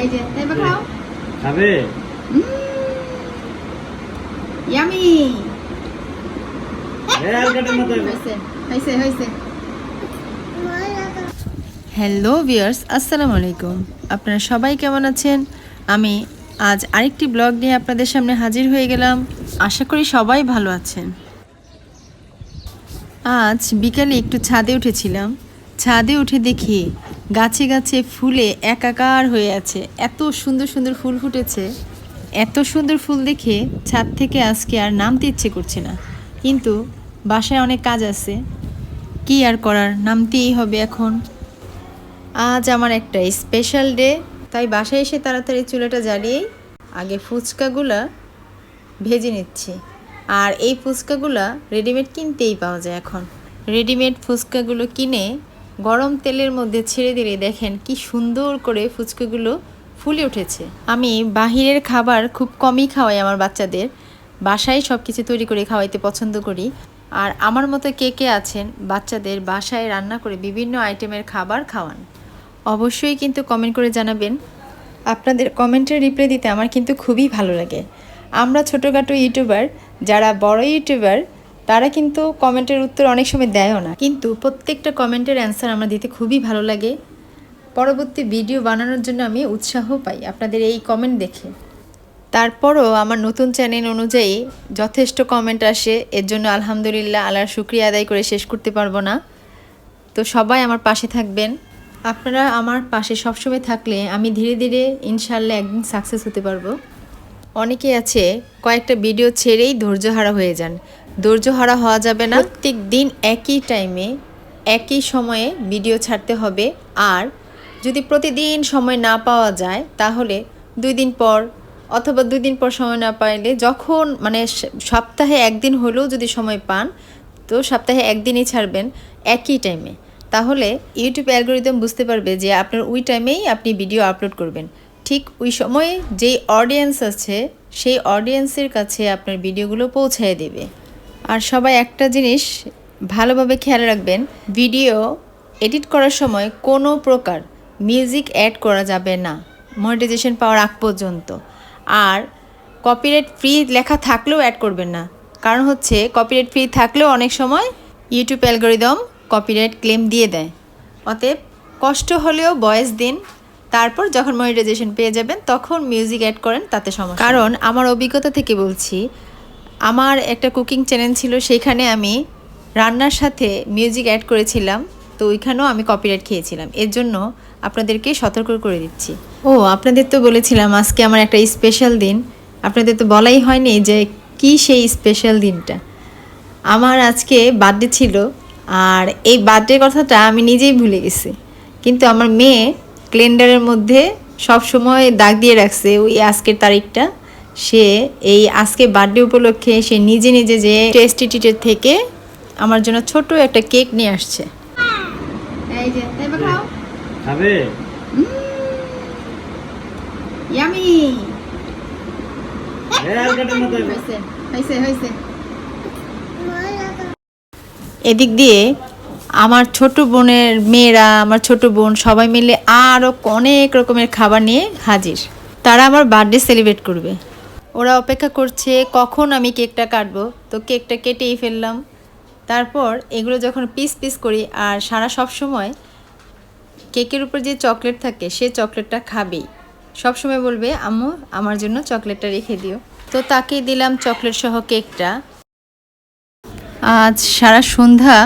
এই যে এবার খাও। খাবে? ইয়ামি। হয়েছে। হ্যালো ভিউয়ার্স, আসসালামু আলাইকুম। আপনারা সবাই কেমন আছেন? আমি আজ আরেকটি ব্লগ নিয়ে আপনাদের সামনে হাজির হয়ে গেলাম। আশা করি সবাই ভালো আছেন। আজ বিকালে একটু ছাদে উঠেছিলাম। ছাদে উঠে দেখি গাছে গাছে ফুলে একাকার হয়ে আছে। এত সুন্দর সুন্দর ফুল ফুটেছে। এত সুন্দর ফুল দেখে ছাদ থেকে আজকে আর নামতে ইচ্ছে করছে না, কিন্তু বাসায় অনেক কাজ আছে, কি আর করার, নামতেই হবে এখন। আজ আমার একটা স্পেশাল ডে, তাই বাসায় এসে তাড়াতাড়ি চুলাটা জ্বালিয়ে আগে ফুচকাগুলা ভেজে নিচ্ছি। আর এই ফুচকাগুলা রেডিমেড কিনতেই পাওয়া যায় এখন। রেডিমেড ফুচকাগুলো কিনে গরম তেলের মধ্যে ছেড়ে দিলে দেখেন কি সুন্দর করে ফুচকাগুলো ফুলে উঠেছে। আমি বাহিরের খাবার খুব কমই খাওয়াই আমার বাচ্চাদের, বাসায় সব কিছু তৈরি করে খাওয়াইতে পছন্দ করি। আর আমার মতো কে কে আছেন বাচ্চাদের বাসায় রান্না করে বিভিন্ন আইটেমের খাবার খাওয়ান? অবশ্যই কিন্তু কমেন্ট করে জানাবেন। আপনাদের কমেন্টের রিপ্লাই দিতে আমার কিন্তু খুবই ভালো লাগে। আমরা ছোটোখাটো ইউটিউবার, যারা বড় ইউটিউবার, তারা কিন্তু কমেন্টের উত্তর অনেক সময় দেয়ও না, কিন্তু প্রত্যেকটা কমেন্টের অ্যান্সার আমার দিতে খুবই ভালো লাগে। পরবর্তী ভিডিও বানানোর জন্য আমি উৎসাহ পাই আপনাদের এই কমেন্ট দেখে। তারপরও আমার নতুন চ্যানেল অনুযায়ী যথেষ্ট কমেন্ট আসে, এর জন্য আলহামদুলিল্লাহ, আল্লাহর শুকরিয়া আদায় করে শেষ করতে পারবো না। তো সবাই আমার পাশে থাকবেন। আপনারা আমার পাশে সবসময় থাকলে আমি ধীরে ধীরে ইনশাল্লাহ একদিন সাকসেস হতে পারবো। অনেকে আছে কয়েকটা ভিডিও ছেড়েই ধৈর্যহারা হয়ে যান। ধৈর্যহারা হওয়া যাবে না। প্রত্যেক দিন একই টাইমে একই সময়ে ভিডিও ছাড়তে হবে। আর যদি প্রতিদিন সময় না পাওয়া যায় তাহলে 2 দিন পর অথবা 2 দিন পর সময় না পাইলে, যখন মানে সপ্তাহে একদিন হলেও যদি সময় পান, তো সপ্তাহে একদিনই ছাড়বেন একই টাইমে। তাহলে ইউটিউব অ্যালগরিদম বুঝতে পারবে যে আপনার ওই টাইমেই আপনি ভিডিও আপলোড করবেন। ঠিক ওই সময়ে যেই অডিয়েন্স আছে সেই অডিয়েন্সের কাছে আপনার ভিডিওগুলো পৌঁছায় দেবে। আর সবাই একটা জিনিস ভালোভাবে খেয়াল রাখবেন, ভিডিও এডিট করার সময় কোনো প্রকার মিউজিক অ্যাড করা যাবে না মনিটাইজেশন পাওয়ার আগ পর্যন্ত। আর কপিরাইট ফ্রি লেখা থাকলেও অ্যাড করবেন না, কারণ হচ্ছে কপিরাইট ফ্রি থাকলেও অনেক সময় ইউটিউব অ্যালগরিদম কপিরাইট ক্লেম দিয়ে দেয়। অতএব কষ্ট হলেও ভয়েস দিন, তারপর যখন মনিটাইজেশন পেয়ে যাবেন তখন মিউজিক অ্যাড করেন, তাতে সমস্যা। কারণ আমার অভিজ্ঞতা থেকে বলছি, আমার একটা কুকিং চ্যানেল ছিল, সেখানে আমি রান্নার সাথে মিউজিক অ্যাড করেছিলাম, তো ওইখানেও আমি কপিরাইট খেয়েছিলাম। এর জন্য আপনাদেরকে সতর্ক করে দিচ্ছি। ও, আপনাদের তো বলেছিলাম আজকে আমার একটা স্পেশাল দিন, আপনাদের তো বলাই হয়নি যে কি সেই স্পেশাল দিনটা। আমার আজকে বার্থডে ছিল, আর এই বার্থডে কথাটা আমি নিজেই ভুলে গেছি, কিন্তু আমার মেয়ে ক্যালেন্ডারের মধ্যে সব সময় দাগ দিয়ে রাখছে ওই আজকের তারিখটা। সে এই আজকে বার্থডে উপলক্ষে সে নিজে নিজে যে টেস্টি ট্রিটের থেকে আমার জন্য ছোট একটা কেক নিয়ে আসছে। এই যে এবার খাও। খাবে? ইয়ামি। হয়েছে। এদিক দিয়ে আমার ছোট বোনের মেয়েরা, আমার ছোট বোন সবাই মিলে আরও অনেক রকমের খাবার নিয়ে হাজির। তারা আমার বার্থডে সেলিব্রেট করবে। ওরা অপেক্ষা করছে কখন আমি কেকটা কাটবো, তো কেকটা কেটেই ফেললাম। তারপর এগুলো যখন পিস পিস করি, আর সারা সব সময় কেকের উপর যে চকলেট থাকে সে চকলেটটা খাবেই, সব সময় বলবে আম্মু আমার জন্য চকলেটটা রেখে দিও, তো তাকেই দিলাম চকলেট সহ কেকটা। আজ সারা সন্ধ্যা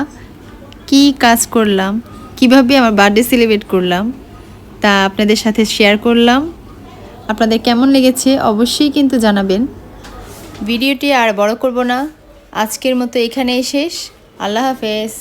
কি কাজ করলাম, কিভাবে আমার বার্থডে সেলিব্রেট করলাম, তা আপনাদের সাথে শেয়ার করলাম। আপনাদের কেমন লেগেছে অবশ্যই কিন্তু জানাবেন। ভিডিওটি আর বড় করব না, আজকের মতো এখানেই শেষ। আল্লাহ হাফেজ।